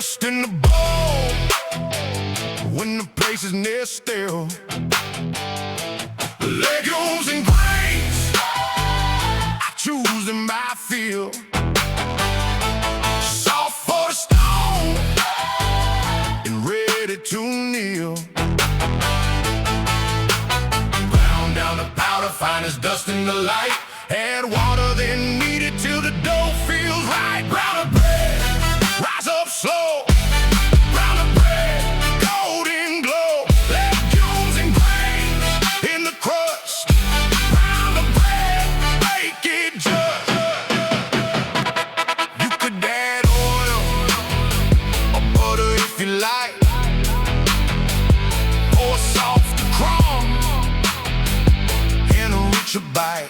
dust in the bowl when the place is near still. Legumes and grains, I choose in my field. Soft for the stone and ready to kneel. Ground down the powder, fine as dust in the light. Add water, then knead it till the dough feels right. Brown of bread, rise up slow. Brown of bread, golden glow. Legumes and grains in the crust. Brown of bread, bake it just. You could add oil or butter if you like, or soft crumb and a richer bite.